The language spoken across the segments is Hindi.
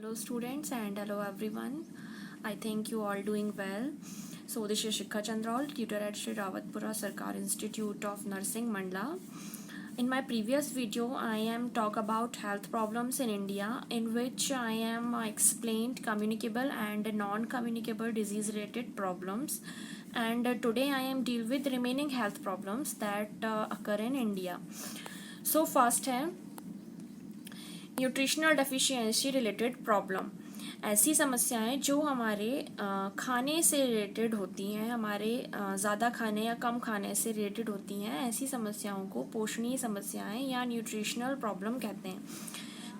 Hello students and hello everyone. I think you all doing well. So this is Shikha Chandral, tutor at Sri Rawatpura Sarkar Institute of Nursing, Mandla. In my previous video, I am talk about health problems in India, in which I am explained communicable and non-communicable disease-related problems. And today I am deal with remaining health problems that occur in India. So first है न्यूट्रिशनल डेफिशिएंसी रिलेटेड प्रॉब्लम। ऐसी समस्याएं जो हमारे खाने से रिलेटेड होती हैं, हमारे ज़्यादा खाने या कम खाने से रिलेटेड होती हैं, ऐसी समस्याओं को पोषणीय समस्याएं या न्यूट्रिशनल प्रॉब्लम कहते हैं।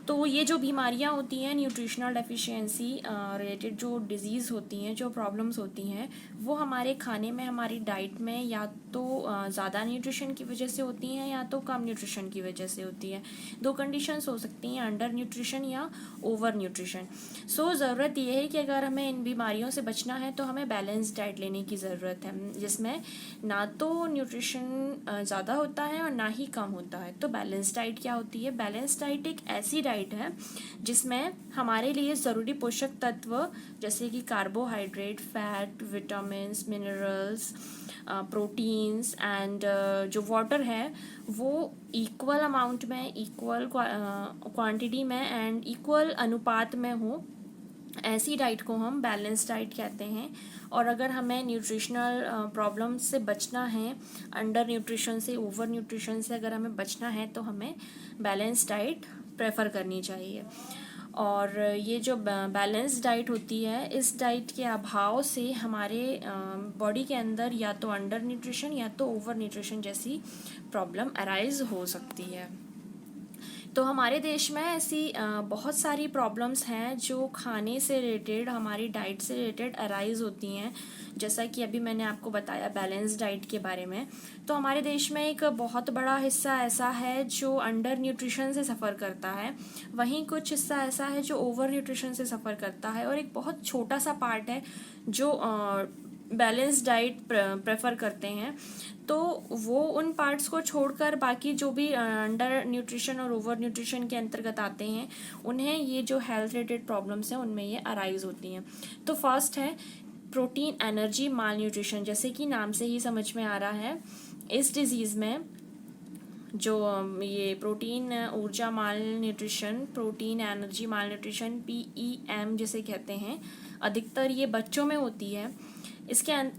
तो ये जो बीमारियां होती हैं न्यूट्रिशनल डेफिशिएंसी रिलेटेड, जो डिजीज़ होती हैं, जो प्रॉब्लम्स होती हैं, वो हमारे खाने में, हमारी डाइट में या तो ज़्यादा न्यूट्रिशन की वजह से होती हैं या तो कम न्यूट्रिशन की वजह से होती है। दो कंडीशंस हो सकती हैं, अंडर न्यूट्रिशन या ओवर न्यूट्रिशन। सो ज़रूरत ये है कि अगर हमें इन बीमारियों से बचना है तो हमें बैलेंस डाइट लेने की ज़रूरत है, जिसमें ना तो न्यूट्रिशन ज़्यादा होता है और ना ही कम होता है। तो बैलेंस डाइट क्या होती है? बैलेंस डाइट एक ऐसी डाइट है जिसमें हमारे लिए ज़रूरी पोषक तत्व जैसे कि carbohydrate, fat, vitamins, minerals, proteins and जो वाटर है वो इक्वल अमाउंट में, इक्वल क्वांटिटी में एंड इक्वल अनुपात में हो, ऐसी डाइट को हम बैलेंस डाइट कहते हैं। और अगर हमें न्यूट्रिशनल प्रॉब्लम से बचना है, अंडर न्यूट्रिशन से, ओवर न्यूट्रिशन से अगर हमें बचना है तो हमें बैलेंस डाइट प्रेफर करनी चाहिए। और ये जो बैलेंस डाइट होती है, इस डाइट के अभाव से हमारे बॉडी के अंदर या तो अंडर न्यूट्रिशन या तो ओवर न्यूट्रिशन जैसी प्रॉब्लम अराइज हो सकती है। तो हमारे देश में ऐसी बहुत सारी प्रॉब्लम्स हैं जो खाने से रिलेटेड, हमारी डाइट से रिलेटेड अराइज होती हैं। जैसा कि अभी मैंने आपको बताया बैलेंस डाइट के बारे में। तो हमारे देश में एक बहुत बड़ा हिस्सा ऐसा है जो अंडर न्यूट्रिशन से सफ़र करता है, वहीं कुछ हिस्सा ऐसा है जो ओवर न्यूट्रिशन से सफ़र करता है, और एक बहुत छोटा सा पार्ट है जो बैलेंस डाइट प्रेफर करते हैं। तो वो उन पार्ट्स को छोड़कर बाकी जो भी अंडर न्यूट्रिशन और ओवर न्यूट्रिशन के अंतर्गत आते हैं, उन्हें ये जो हेल्थ रिलेटेड प्रॉब्लम्स हैं उनमें ये अराइज होती हैं। तो फर्स्ट है प्रोटीन एनर्जी माल न्यूट्रिशन। जैसे कि नाम से ही समझ में आ रहा है, इस डिजीज़ में जो ये प्रोटीन ऊर्जा माल न्यूट्रिशन, प्रोटीन एनर्जी माल न्यूट्रिशन, PEM जिसे कहते हैं, अधिकतर ये बच्चों में होती है।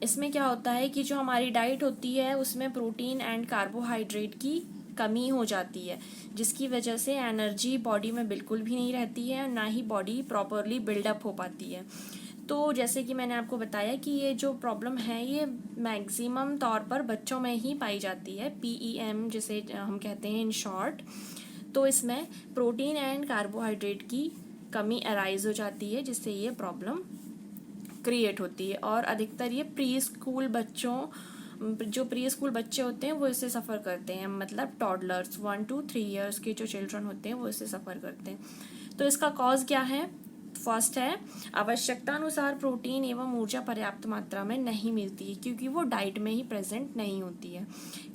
इसमें क्या होता है कि जो हमारी डाइट होती है उसमें प्रोटीन एंड कार्बोहाइड्रेट की कमी हो जाती है, जिसकी वजह से एनर्जी बॉडी में बिल्कुल भी नहीं रहती है, ना ही बॉडी प्रॉपरली बिल्डअप हो पाती है। तो जैसे कि मैंने आपको बताया कि ये जो प्रॉब्लम है ये मैक्सिमम तौर पर बच्चों में ही पाई जाती है, PEM जिसे हम कहते हैं इन शॉर्ट। तो इसमें प्रोटीन एंड कार्बोहाइड्रेट की कमी अराइज हो जाती है, जिससे ये प्रॉब्लम क्रिएट होती है। और अधिकतर ये प्री स्कूल बच्चे होते हैं वो इससे सफ़र करते हैं, मतलब टॉडलर्स 1 to 3 ईयर्स के जो चिल्ड्रन होते हैं वो इससे सफ़र करते हैं। तो इसका कॉज क्या है? फर्स्ट है आवश्यकता अनुसार प्रोटीन एवं ऊर्जा पर्याप्त मात्रा में नहीं मिलती है, क्योंकि वो डाइट में ही प्रेजेंट नहीं होती है।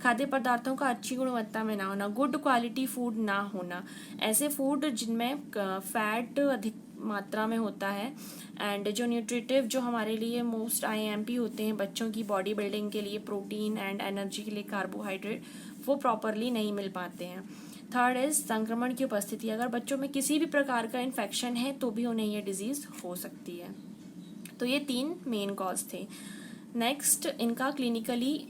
खाद्य पदार्थों का अच्छी गुणवत्ता में ना होना, गुड क्वालिटी फूड ना होना, ऐसे फूड जिनमें फैट अधिक मात्रा में होता है, एंड जो न्यूट्रिटिव, जो हमारे लिए मोस्ट IMP होते हैं बच्चों की बॉडी बिल्डिंग के लिए, प्रोटीन एंड एनर्जी के लिए कार्बोहाइड्रेट, वो प्रॉपरली नहीं मिल पाते हैं। थर्ड इज संक्रमण की उपस्थिति। अगर बच्चों में किसी भी प्रकार का इन्फेक्शन है तो भी उन्हें ये डिजीज़ हो सकती है। तो ये 3 मेन कॉज थे। नेक्स्ट इनका क्लिनिकली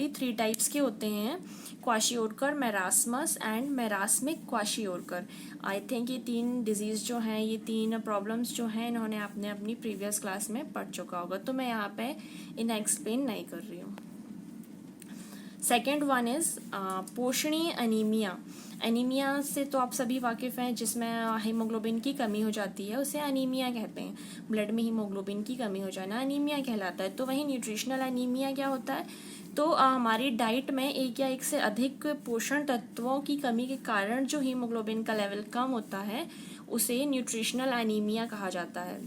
3 टाइप्स के होते हैं, kwashiorkor, marasmus and marasmic kwashiorkor. I think ये 3 डिजीज़ जो हैं, ये 3 प्रॉब्लम्स जो हैं, इन्होंने आपने अपनी प्रीवियस क्लास में पढ़ चुका होगा, तो मैं यहाँ पे इन्हें एक्सप्लेन नहीं कर रही हूँ। सेकेंड वन इज़ पोषणीय अनीमिया। एनीमिया से तो आप सभी वाकिफ़ हैं, जिसमें हीमोग्लोबिन की कमी हो जाती है, उसे अनीमिया कहते हैं। ब्लड में हीमोग्लोबिन की कमी हो जाना अनीमिया कहलाता है। तो वहीं न्यूट्रिशनल अनीमिया क्या होता है? तो हमारी डाइट में एक या एक से अधिक पोषण तत्वों की कमी के कारण जो हीमोग्लोबिन का लेवल कम होता है, उसे न्यूट्रिशनल अनीमिया कहा जाता है।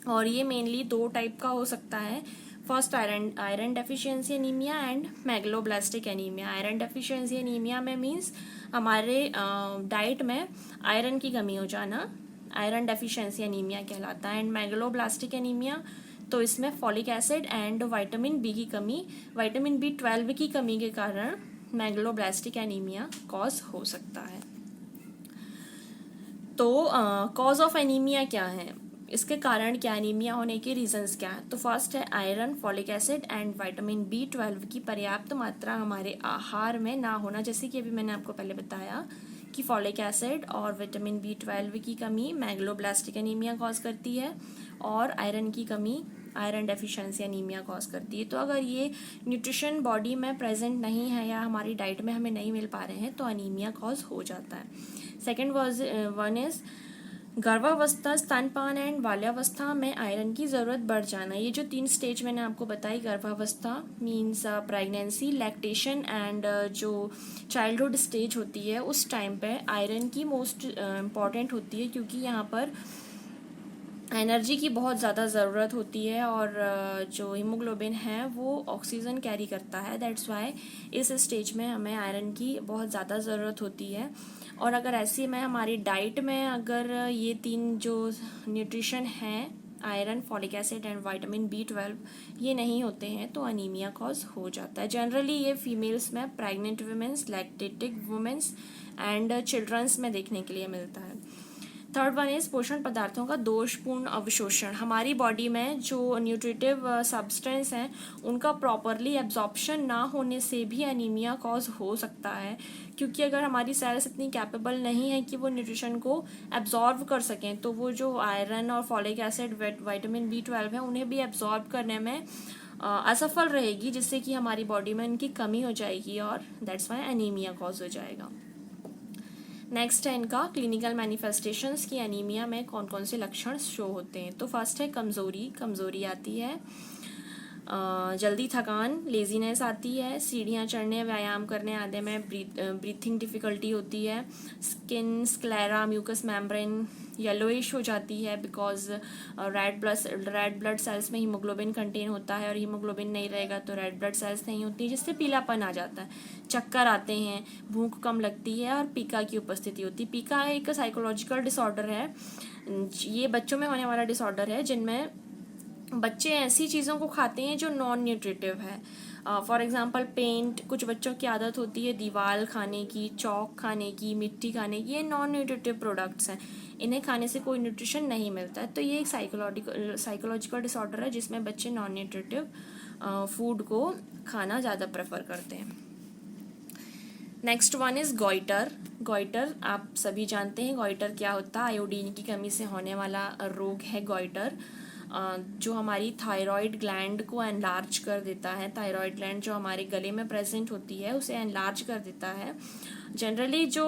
और ये मेनली 2 टाइप का हो सकता है। First iron deficiency anaemia and megaloblastic anaemia. Iron deficiency anaemia में मीन्स हमारे डाइट में आयरन की कमी हो जाना, आयरन डेफिशिएंसी एनीमिया कहलाता है। एंड मेगलोब्लास्टिक एनीमिया, तो इसमें folic acid and vitamin B की कमी, विटामिन B12 की कमी के कारण मेगलोब्लास्टिक एनीमिया कॉज हो सकता है। तो कॉज ऑफ एनीमिया क्या है, इसके कारण क्या, एनीमिया होने के रीजंस क्या है। तो फर्स्ट है iron, folic acid and vitamin B12 की पर्याप्त मात्रा हमारे आहार में ना होना, जैसे कि अभी मैंने आपको पहले बताया कि फॉलिक एसिड और विटामिन B12 की कमी मेगलोब्लास्टिक एनीमिया कॉज करती है, और आयरन की कमी आयरन डेफिशिएंसी एनीमिया कॉज करती है। तो अगर ये न्यूट्रिशन बॉडी में प्रेजेंट नहीं है या हमारी डाइट में हमें नहीं मिल पा रहे हैं तो एनीमिया कॉज हो जाता है। सेकेंड वन इज गर्भावस्था, स्तनपान एंड बाल्यावस्था में आयरन की ज़रूरत बढ़ जाना। ये जो 3 स्टेज मैंने आपको बताई, गर्भावस्था मीन्स प्रेगनेंसी, लैक्टेशन एंड जो चाइल्डहुड स्टेज होती है, उस टाइम पे आयरन की मोस्ट इम्पॉर्टेंट होती है, क्योंकि यहाँ पर एनर्जी की बहुत ज़्यादा ज़रूरत होती है और जो हीमोग्लोबिन है वो ऑक्सीजन कैरी करता है। दैट्स वाई इस स्टेज में हमें आयरन की बहुत ज़्यादा ज़रूरत होती है। और अगर ऐसी में हमारी डाइट में अगर ये 3 जो न्यूट्रिशन हैं, iron, folic acid and vitamin B12, ये नहीं होते हैं तो अनीमिया कॉज हो जाता है। जनरली ये फीमेल्स में, pregnant womens, lactating womens and childrens में देखने के लिए मिलता है। थर्ड वन इज पोषण पदार्थों का दोषपूर्ण अवशोषण। हमारी बॉडी में जो न्यूट्रिटिव सब्सटेंस हैं उनका प्रॉपरली एब्जॉर्प्शन ना होने से भी एनीमिया कॉज हो सकता है, क्योंकि अगर हमारी सेल्स इतनी कैपेबल नहीं है कि वो न्यूट्रिशन को एब्जॉर्ब कर सकें, तो वो जो आयरन और फॉलिक एसिड, विटामिन B12 है, उन्हें भी एब्जॉर्ब करने में असफल रहेगी, जिससे कि हमारी बॉडी में इनकी कमी हो जाएगी और दैट्स वाई एनीमिया कॉज हो जाएगा। नेक्स्ट है इनका क्लिनिकल मैनिफेस्टेशंस की एनीमिया में कौन कौन से लक्षण शो होते हैं। तो फर्स्ट है कमज़ोरी आती है, जल्दी थकान, लेजीनेस आती है, सीढ़ियाँ चढ़ने, व्यायाम करने आदि में ब्रीथिंग डिफ़िकल्टी होती है, skin, sclera, mucous membrane yellowish हो जाती है, बिकॉज रेड ब्लड सेल्स में हीमोग्लोबिन कंटेन होता है और हीमोग्लोबिन नहीं रहेगा तो रेड ब्लड सेल्स नहीं होती, जिससे पीलापन आ जाता है, चक्कर आते हैं, भूख कम लगती है और पीका की उपस्थिति होती है। पीका एक साइकोलॉजिकल डिसऑर्डर है, ये बच्चों में होने वाला डिसऑर्डर है जिनमें बच्चे ऐसी चीज़ों को खाते हैं जो नॉन न्यूट्रिटिव है। फॉर एग्जांपल पेंट, कुछ बच्चों की आदत होती है दीवार खाने की, चौक खाने की, मिट्टी खाने की, ये नॉन न्यूट्रिटिव प्रोडक्ट्स हैं, इन्हें खाने से कोई न्यूट्रिशन नहीं मिलता है। तो ये एक साइकोलॉजिकल डिसऑर्डर है जिसमें बच्चे नॉन न्यूट्रिटिव फूड को खाना ज़्यादा प्रेफर करते हैं। नेक्स्ट वन इज़ गॉइटर आप सभी जानते हैं गॉइटर क्या होता है। आयोडीन की कमी से होने वाला रोग है गॉइटर, जो हमारी थायराइड ग्लैंड को एनलार्ज कर देता है। थायराइड ग्लैंड जो हमारे गले में प्रेजेंट होती है उसे एनलार्ज कर देता है। जनरली जो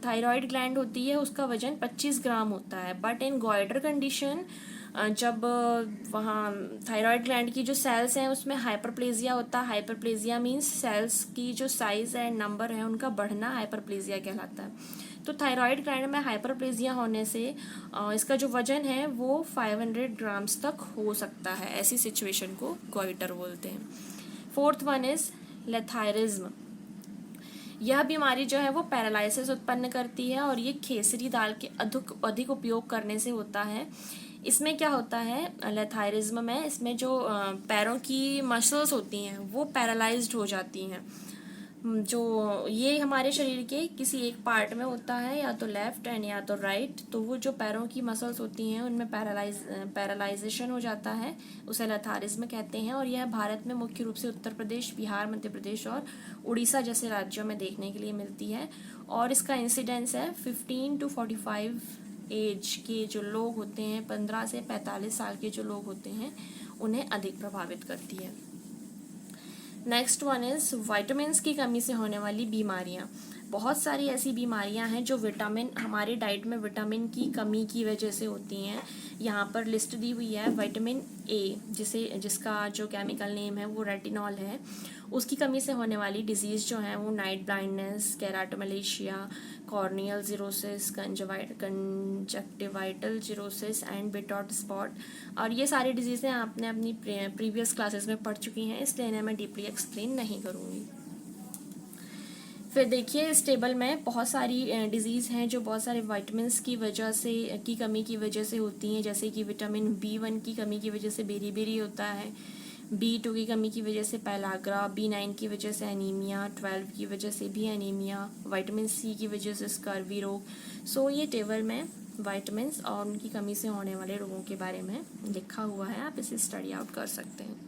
थायराइड ग्लैंड होती है उसका वजन 25 ग्राम होता है, बट इन गॉइटर कंडीशन जब वहाँ थायराइड ग्लैंड की जो सेल्स हैं उसमें हाइपरप्लेजिया होता है। हाइपरप्लेजिया मीन्स सेल्स की जो साइज एंड नंबर है उनका बढ़ना हाइपरप्लेजिया कहलाता है। तो थायराइड ग्लैंड में हाइपरप्लेजिया होने से इसका जो वजन है वो 500 ग्राम्स तक हो सकता है। ऐसी सिचुएशन को गॉइटर बोलते हैं। Fourth one is lathyrism. यह बीमारी जो है वो पैरालिसिस उत्पन्न करती है और ये खेसरी दाल के अधिक उपयोग करने से होता है। इसमें क्या होता है लेथायरिज्म में, इसमें जो पैरों की मसल्स होती हैं वो पैरालाइज्ड हो जाती हैं। जो ये हमारे शरीर के किसी एक पार्ट में होता है, या तो लेफ्ट एंड या तो राइट, तो वो जो पैरों की मसल्स होती हैं उनमें पैरालाइजेशन हो जाता है, उसे लेथारिज्म कहते हैं। और यह भारत में मुख्य रूप से उत्तर प्रदेश, बिहार, मध्य प्रदेश और उड़ीसा जैसे राज्यों में देखने के लिए मिलती है। और इसका इंसिडेंस है 15 to 45 एज के जो लोग होते हैं, 15 से 45 साल के जो लोग होते हैं, उन्हें अधिक प्रभावित करती है। नेक्स्ट वन इज विटामिन्स की कमी से होने वाली बीमारियाँ। बहुत सारी ऐसी बीमारियां हैं जो विटामिन, हमारे डाइट में विटामिन की कमी की वजह से होती हैं। यहाँ पर लिस्ट दी हुई है। विटामिन ए, जिसका जो केमिकल नेम है वो रेटिनॉल है, उसकी कमी से होने वाली डिजीज़ जो है वो night blindness, keratomalacia, corneal xerosis, conjunctival xerosis and Bitot spot. और ये सारी डिजीज़ें आपने अपनी प्रीवियस क्लासेस में पढ़ चुकी हैं, इसलिए इन्हें मैं डीपली एक्सप्लेन नहीं करूँगी। फिर देखिए इस टेबल में बहुत सारी डिजीज़ हैं जो बहुत सारे विटामिन्स की वजह से की कमी की वजह से होती हैं, जैसे कि विटामिन B1 की कमी की वजह से बेरी होता है, B2 की कमी की वजह से पैलाग्रा, B9 की वजह से एनीमिया, 12 की वजह से भी एनीमिया, विटामिन C की वजह से स्कर्वी रोग। सो ये टेबल में विटामिन्स और उनकी कमी से होने वाले रोगों के बारे में लिखा हुआ है, आप इसे स्टडी आउट कर सकते हैं।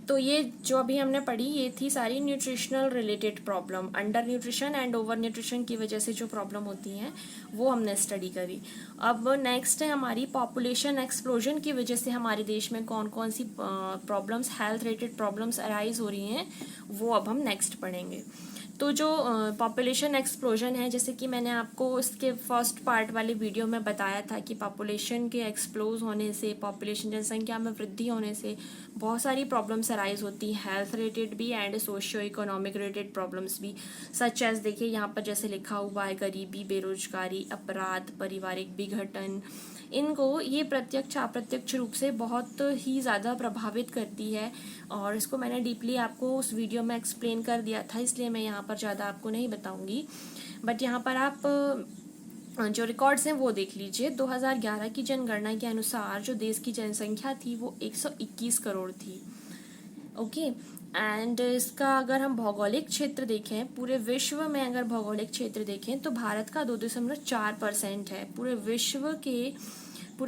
तो ये जो अभी हमने पढ़ी ये थी सारी nutritional related problem, under nutrition and over nutrition की वजह से जो प्रॉब्लम होती हैं वो हमने स्टडी करी। अब नेक्स्ट है हमारी पॉपुलेशन एक्सप्लोजन की वजह से हमारे देश में कौन कौन सी problems, health related problems arise हो रही हैं, वो अब हम नेक्स्ट पढ़ेंगे। तो जो पॉपुलेशन एक्सप्लोजन है, जैसे कि मैंने आपको इसके फर्स्ट पार्ट वाले वीडियो में बताया था कि पॉपुलेशन के एक्सप्लोज होने से, पॉपुलेशन जनसंख्या में वृद्धि होने से बहुत सारी प्रॉब्लम्स अराइज होती हैं, हेल्थ रिलेटेड भी and socio economic related problems भी, सच एज देखिए यहाँ पर जैसे लिखा हुआ है गरीबी, बेरोजगारी, अपराध, पारिवारिक विघटन, इनको ये प्रत्यक्ष अप्रत्यक्ष रूप से बहुत ही ज़्यादा प्रभावित करती है। और इसको मैंने डीपली आपको उस वीडियो में एक्सप्लेन कर दिया था, इसलिए मैं यहाँ पर ज़्यादा आपको नहीं बताऊँगी। बट यहाँ पर आप जो रिकॉर्ड्स हैं वो देख लीजिए। 2011 की जनगणना के अनुसार जो देश की जनसंख्या थी वो 121 करोड़ थी। ओके, एंड इसका अगर हम भौगोलिक क्षेत्र देखें, पूरे विश्व में अगर भौगोलिक क्षेत्र देखें तो भारत का 2.4% है। पूरे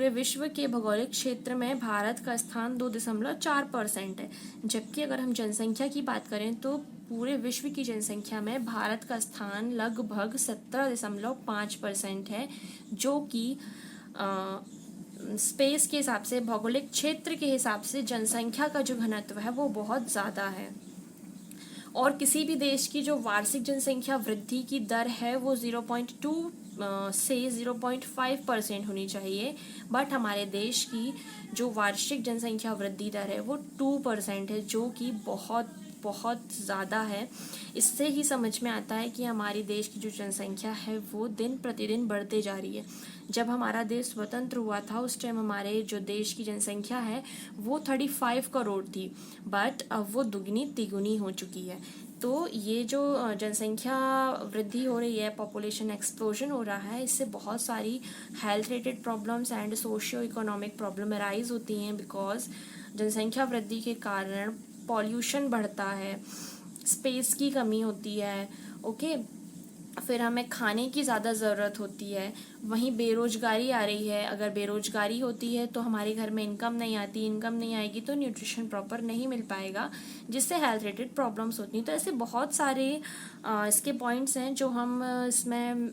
विश्व के भौगोलिक क्षेत्र में भारत का स्थान 2.4% है। जबकि अगर हम जनसंख्या की बात करें तो पूरे विश्व की जनसंख्या में भारत का स्थान लगभग 17.5% है, जो कि स्पेस के हिसाब से, भौगोलिक क्षेत्र के हिसाब से जनसंख्या का जो घनत्व है वो बहुत ज़्यादा है। और किसी भी देश की जो वार्षिक जनसंख्या वृद्धि की दर है वो 0.2 से 0.5% होनी चाहिए, बट हमारे देश की जो वार्षिक जनसंख्या वृद्धि दर है वो 2% है, जो कि बहुत बहुत ज़्यादा है। इससे ही समझ में आता है कि हमारे देश की जो जनसंख्या है वो दिन प्रतिदिन बढ़ते जा रही है। जब हमारा देश स्वतंत्र हुआ था उस टाइम हमारे जो देश की जनसंख्या है वो 35 करोड़ थी, बट अब वो दुगनी तिगुनी हो चुकी है। तो ये जो जनसंख्या वृद्धि हो रही है, पॉपुलेशन एक्सप्लोजन हो रहा है, इससे बहुत सारी health related problems and socio economic problem arise होती हैं, बिकॉज जनसंख्या वृद्धि के कारण पॉल्यूशन बढ़ता है, स्पेस की कमी होती है। ओके, फिर हमें खाने की ज़्यादा ज़रूरत होती है, वहीं बेरोजगारी आ रही है। अगर बेरोजगारी होती है तो हमारे घर में इनकम नहीं आती, इनकम नहीं आएगी तो न्यूट्रिशन प्रॉपर नहीं मिल पाएगा, जिससे हेल्थ रिलेटेड प्रॉब्लम्स होती हैं। तो ऐसे बहुत सारे इसके पॉइंट्स हैं जो हम इसमें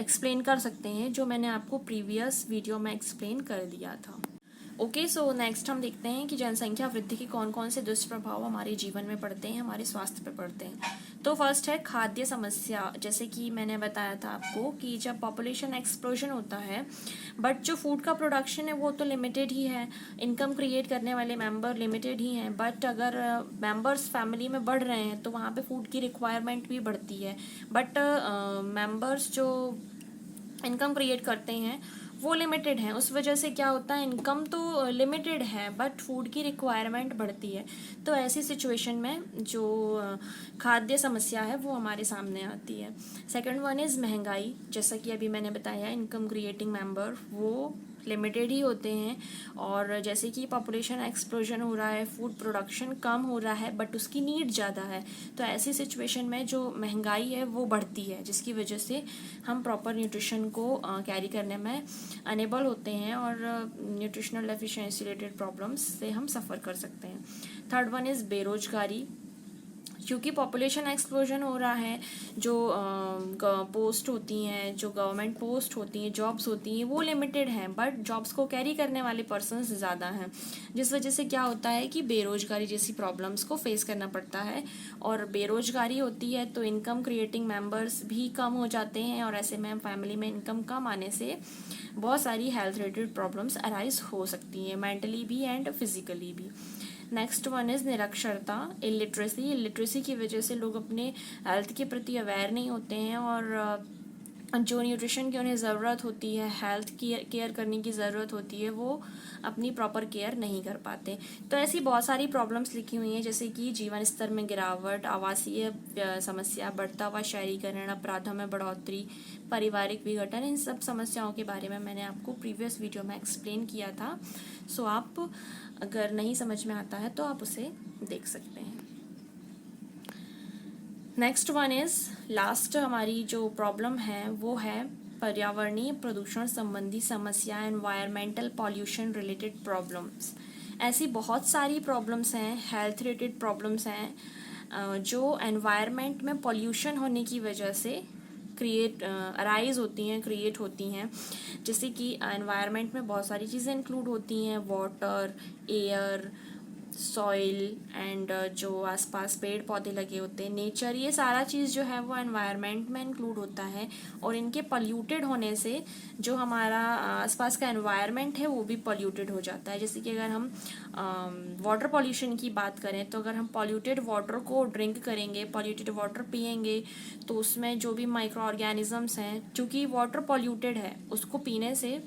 एक्सप्लेन कर सकते हैं, जो मैंने आपको प्रीवियस वीडियो में एक्सप्लेन कर दिया था। ओके, सो नेक्स्ट हम देखते हैं कि जनसंख्या वृद्धि के कौन कौन से दुष्प्रभाव हमारे जीवन में पड़ते हैं, हमारे स्वास्थ्य पे पड़ते हैं। तो फर्स्ट है खाद्य समस्या। जैसे कि मैंने बताया था आपको कि जब पॉपुलेशन एक्सप्लोजन होता है, बट जो फूड का प्रोडक्शन है वो तो लिमिटेड ही है, इनकम क्रिएट करने वाले मेंबर लिमिटेड ही हैं, बट अगर मेंबर्स फैमिली में बढ़ रहे हैं तो वहाँ पे फूड की रिक्वायरमेंट भी बढ़ती है, बट मेंबर्स जो इनकम क्रिएट करते हैं वो लिमिटेड है। उस वजह से क्या होता है, इनकम तो लिमिटेड है बट फूड की रिक्वायरमेंट बढ़ती है। तो ऐसी सिचुएशन में जो खाद्य समस्या है वो हमारे सामने आती है। सेकंड वन इज़ महंगाई। जैसा कि अभी मैंने बताया, इनकम क्रिएटिंग मेंबर वो लिमिटेड ही होते हैं, और जैसे कि पॉपुलेशन एक्सप्लोजन हो रहा है, फूड प्रोडक्शन कम हो रहा है बट उसकी नीड ज़्यादा है। तो ऐसी सिचुएशन में जो महंगाई है वो बढ़ती है, जिसकी वजह से हम प्रॉपर न्यूट्रिशन को कैरी करने में अनेबल होते हैं और न्यूट्रिशनल डेफिशिएंसी रिलेटेड प्रॉब्लम्स से हम सफ़र कर सकते हैं। थर्ड वन इज़ बेरोजगारी। क्योंकि पॉपुलेशन एक्सप्लोजन हो रहा है, जो पोस्ट होती हैं, जो गवर्नमेंट पोस्ट होती हैं, जॉब्स होती हैं, वो लिमिटेड हैं, बट जॉब्स को कैरी करने वाले पर्सन्स ज़्यादा हैं, जिस वजह से क्या होता है कि बेरोजगारी जैसी प्रॉब्लम्स को फेस करना पड़ता है। और बेरोजगारी होती है तो इनकम क्रिएटिंग मेंबर्स भी कम हो जाते हैं, और ऐसे में फैमिली में इनकम कम आने से बहुत सारी हेल्थ रिलेटेड प्रॉब्लम्स अराइज हो सकती हैं, मेंटली भी एंड फिजिकली भी। नेक्स्ट वन इज़ निरक्षरता, इलिटरेसी। इलिटरेसी की वजह से लोग अपने हेल्थ के प्रति अवेयर नहीं होते हैं और जो न्यूट्रिशन की उन्हें ज़रूरत होती है, हेल्थ केयर करने की ज़रूरत होती है, वो अपनी प्रॉपर केयर नहीं कर पाते। तो ऐसी बहुत सारी प्रॉब्लम्स लिखी हुई हैं, जैसे कि जीवन स्तर में गिरावट, आवासीय समस्या, बढ़ता हुआ शहरीकरण, अपराधों में बढ़ोतरी, पारिवारिक विघटन। इन सब समस्याओं के बारे में मैंने आपको प्रीवियस वीडियो में एक्सप्लेन किया था। सो आप अगर नहीं समझ में आता है तो आप उसे देख सकते हैं। नेक्स्ट वन इज़, लास्ट हमारी जो प्रॉब्लम है वो है पर्यावरणीय प्रदूषण संबंधी समस्या, एनवायरमेंटल पॉल्यूशन रिलेटेड प्रॉब्लम्स। ऐसी बहुत सारी प्रॉब्लम्स हैं, हेल्थ रिलेटेड प्रॉब्लम्स हैं जो एनवायरनमेंट में पॉल्यूशन होने की वजह से अराइज होती हैं, क्रिएट होती हैं। जैसे कि एनवायरनमेंट में बहुत सारी चीज़ें इंक्लूड होती हैं, वाटर, एयर, सॉइल एंड जो आसपास पेड़ पौधे लगे होते हैं, नेचर, ये सारा चीज़ जो है वो एनवायरनमेंट में इंक्लूड होता है। और इनके पॉल्यूटेड होने से जो हमारा आसपास का एनवायरनमेंट है वो भी पॉल्यूटेड हो जाता है। जैसे कि अगर हम वाटर पॉल्यूशन की बात करें, तो अगर हम पॉल्यूटेड वाटर को ड्रिंक करेंगे, पॉल्यूटेड वाटर पिएंगे, तो उसमें जो भी माइक्रो ऑर्गेनिजम्स हैं, चूँकि वाटर पॉल्यूटेड है, उसको पीने से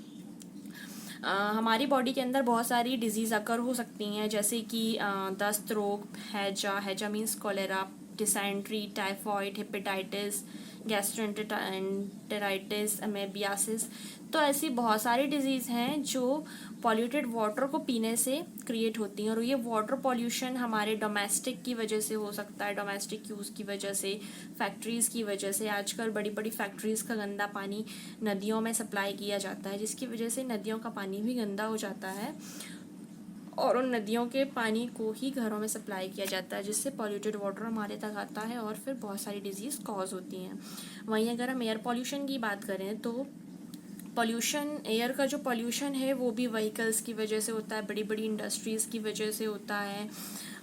हमारी बॉडी के अंदर बहुत सारी डिजीज़ अकर हो सकती हैं, जैसे कि दस्त रोग, हैजा means cholera, dysentery, typhoid, hepatitis, gastroenteritis, amoebiasis. तो ऐसी बहुत सारी डिजीज़ हैं जो पॉल्यूटेड वाटर को पीने से क्रिएट होती हैं। और ये वाटर पॉल्यूशन हमारे डोमेस्टिक की वजह से हो सकता है, डोमेस्टिक यूज़ की वजह से, फैक्ट्रीज़ की वजह से। आजकल बड़ी बड़ी फैक्ट्रीज़ का गंदा पानी नदियों में सप्लाई किया जाता है, जिसकी वजह से नदियों का पानी भी गंदा हो जाता है और उन नदियों के पानी को ही घरों में सप्लाई किया जाता है, जिससे पॉल्यूटेड वाटर हमारे तक आता है और फिर बहुत सारी डिजीज़ कॉज होती हैं। वहीं अगर हम एयर पॉल्यूशन की बात करें, तो पॉल्यूशन, एयर का जो पॉल्यूशन है वो भी व्हीकल्स की वजह से होता है, बड़ी बड़ी इंडस्ट्रीज़ की वजह से होता है।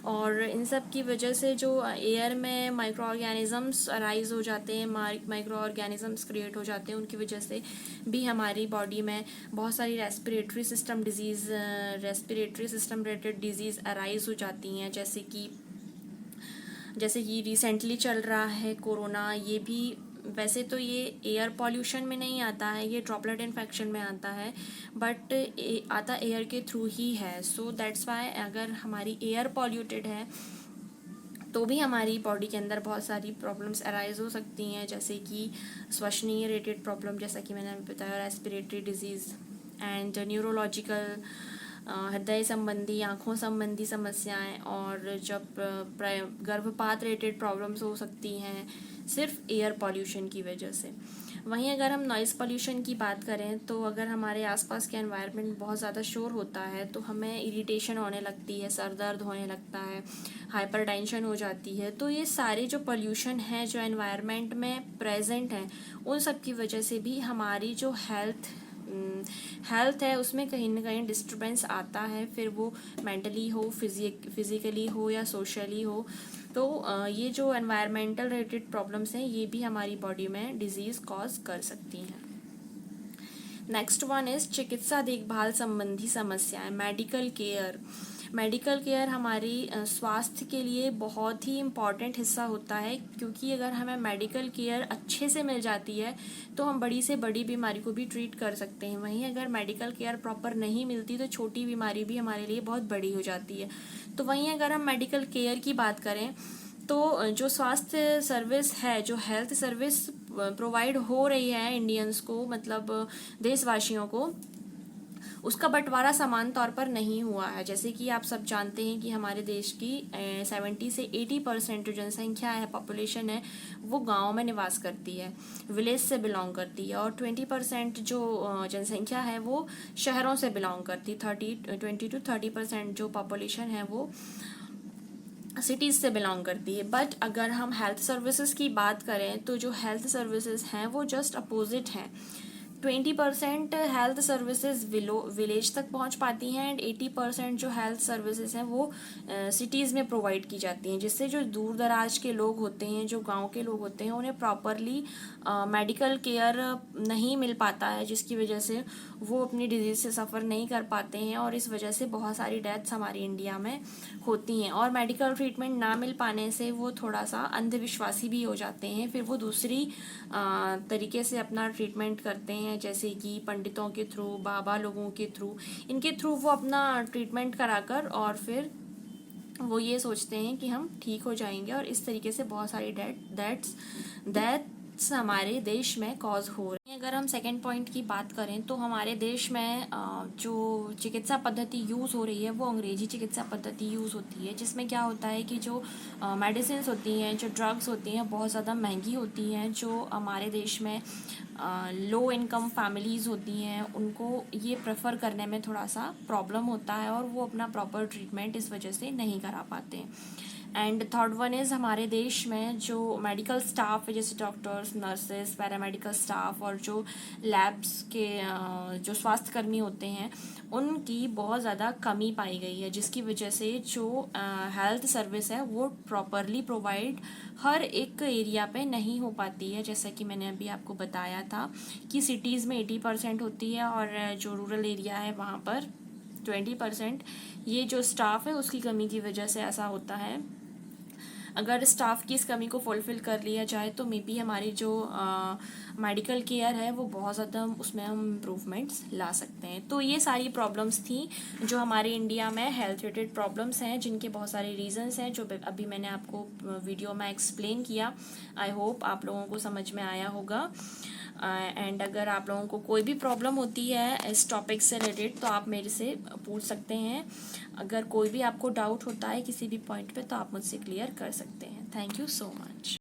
और इन सब की वजह से जो एयर में माइक्रो ऑर्गेनिजम्स अराइज हो जाते हैं, माइक्रो ऑर्गेनिजम्स क्रिएट हो जाते हैं, उनकी वजह से भी हमारी बॉडी में बहुत सारी respiratory system related disease arise हो जाती हैं। जैसे कि रिसेंटली चल रहा है कोरोना, ये भी, वैसे तो ये एयर पॉल्यूशन में नहीं आता है, ये ड्रॉपलेट इन्फेक्शन में आता है, बट आता एयर के थ्रू ही है। सो दैट्स वाई अगर हमारी एयर पॉल्यूटेड है तो भी हमारी बॉडी के अंदर बहुत सारी प्रॉब्लम्स अराइज हो सकती हैं, जैसे कि श्वसनीय रिलेटेड प्रॉब्लम, जैसा कि मैंने बताया, रेस्पिरेटरी डिजीज़ एंड न्यूरोलॉजिकल, हृदय संबंधी, आँखों संबंधी समस्याएं, और जब गर्भपात रिलेटेड प्रॉब्लम्स हो सकती हैं सिर्फ एयर पॉल्यूशन की वजह से। वहीं अगर हम नॉइज़ पॉल्यूशन की बात करें, तो अगर हमारे आसपास के एनवायरनमेंट बहुत ज़्यादा शोर होता है तो हमें इरिटेशन होने लगती है, सर दर्द होने लगता है, हाइपरटेंशन हो जाती है। तो ये सारे जो पॉल्यूशन हैं जो एनवायरनमेंट में प्रेजेंट हैं, उन सब की वजह से भी हमारी जो हेल्थ है उसमें कहीं ना कहीं डिस्टर्बेंस आता है, फिर वो मेंटली हो, फिजिकली हो या सोशली हो। तो ये जो एनवायरमेंटल रिलेटेड प्रॉब्लम्स हैं ये भी हमारी बॉडी में डिजीज़ कॉज कर सकती हैं। नेक्स्ट वन इज़ चिकित्सा देखभाल संबंधी समस्याएं, मेडिकल केयर हमारी स्वास्थ्य के लिए बहुत ही इम्पॉर्टेंट हिस्सा होता है, क्योंकि अगर हमें मेडिकल केयर अच्छे से मिल जाती है तो हम बड़ी से बड़ी बीमारी को भी ट्रीट कर सकते हैं। वहीं अगर मेडिकल केयर प्रॉपर नहीं मिलती तो छोटी बीमारी भी हमारे लिए बहुत बड़ी हो जाती है। तो वहीं अगर हम मेडिकल केयर की बात करें, तो जो स्वास्थ्य सर्विस है, जो हेल्थ सर्विस प्रोवाइड हो रही है इंडियंस को, मतलब देशवासियों को, उसका बंटवारा समान तौर पर नहीं हुआ है। जैसे कि आप सब जानते हैं कि हमारे देश की 70 से 80% जो जनसंख्या है, पॉपुलेशन है, वो गाँव में निवास करती है, विलेज से बिलोंग करती है, और 20% जो जनसंख्या है वो शहरों से बिलोंग करती है। 20 to 30% जो पॉपुलेशन है वो सिटीज़ से बिलोंग करती है। बट अगर हम हेल्थ सर्विसेज की बात करें तो जो हेल्थ सर्विसेज हैं वो जस्ट अपोजिट हैं। 20% हेल्थ सर्विसेज विलेज तक पहुंच पाती हैं एंड 80% जो हेल्थ सर्विसेज हैं वो सिटीज़ में प्रोवाइड की जाती हैं, जिससे जो दूर दराज के लोग होते हैं, जो गांव के लोग होते हैं, उन्हें प्रॉपरली मेडिकल केयर नहीं मिल पाता है, जिसकी वजह से वो अपनी डिजीज़ से सफ़र नहीं कर पाते हैं और इस वजह से बहुत सारी डेथ्स हमारी इंडिया में होती हैं। और मेडिकल ट्रीटमेंट ना मिल पाने से वो थोड़ा सा अंधविश्वासी भी हो जाते हैं, फिर वो दूसरी तरीके से अपना ट्रीटमेंट करते हैं, जैसे कि पंडितों के थ्रू, बाबा लोगों के थ्रू, इनके थ्रू वो अपना ट्रीटमेंट कराकर और फिर वो ये सोचते हैं कि हम ठीक हो जाएंगे और इस तरीके से बहुत सारी डेथ्स हमारे देश में कॉज हो रही हैं। अगर हम सेकेंड पॉइंट की बात करें तो हमारे देश में जो चिकित्सा पद्धति यूज़ हो रही है वो अंग्रेजी चिकित्सा पद्धति यूज़ होती है, जिसमें क्या होता है कि जो मेडिसिन होती हैं, जो ड्रग्स होती हैं, बहुत ज़्यादा महंगी होती हैं। जो हमारे देश में लो इनकम फैमिलीज़ होती हैं उनको ये प्रेफर करने में थोड़ा सा प्रॉब्लम होता है और वो अपना प्रॉपर ट्रीटमेंट इस वजह से नहीं करा पाते हैं। एंड थर्ड वन इज़ हमारे देश में जो मेडिकल स्टाफ है, जैसे डॉक्टर्स, नर्सेस, पैरामेडिकल स्टाफ और जो लैब्स के जो स्वास्थ्यकर्मी होते हैं उनकी बहुत ज़्यादा कमी पाई गई है, जिसकी वजह से जो हेल्थ सर्विस है वो प्रॉपरली प्रोवाइड हर एक एरिया पे नहीं हो पाती है। जैसा कि मैंने अभी आपको बताया था कि सिटीज़ में 80% होती है और जो रूरल एरिया है वहाँ पर 20%। ये जो स्टाफ है उसकी कमी की वजह से ऐसा होता है। अगर स्टाफ की इस कमी को फुलफ़िल कर लिया जाए तो मे बी हमारी जो मेडिकल केयर है वो बहुत ज़्यादा उसमें हम इम्प्रूवमेंट्स ला सकते हैं। तो ये सारी प्रॉब्लम्स थी जो हमारे इंडिया में हेल्थ रिलेटेड प्रॉब्लम्स हैं, जिनके बहुत सारे रीजंस हैं जो अभी मैंने आपको वीडियो में एक्सप्लेन किया। आई होप आप लोगों को समझ में आया होगा। एंड अगर आप लोगों को कोई भी प्रॉब्लम होती है इस टॉपिक से रिलेटेड तो आप मेरे से पूछ सकते हैं। अगर कोई भी आपको डाउट होता है किसी भी पॉइंट पे तो आप मुझसे क्लियर कर सकते हैं। Thank you so much.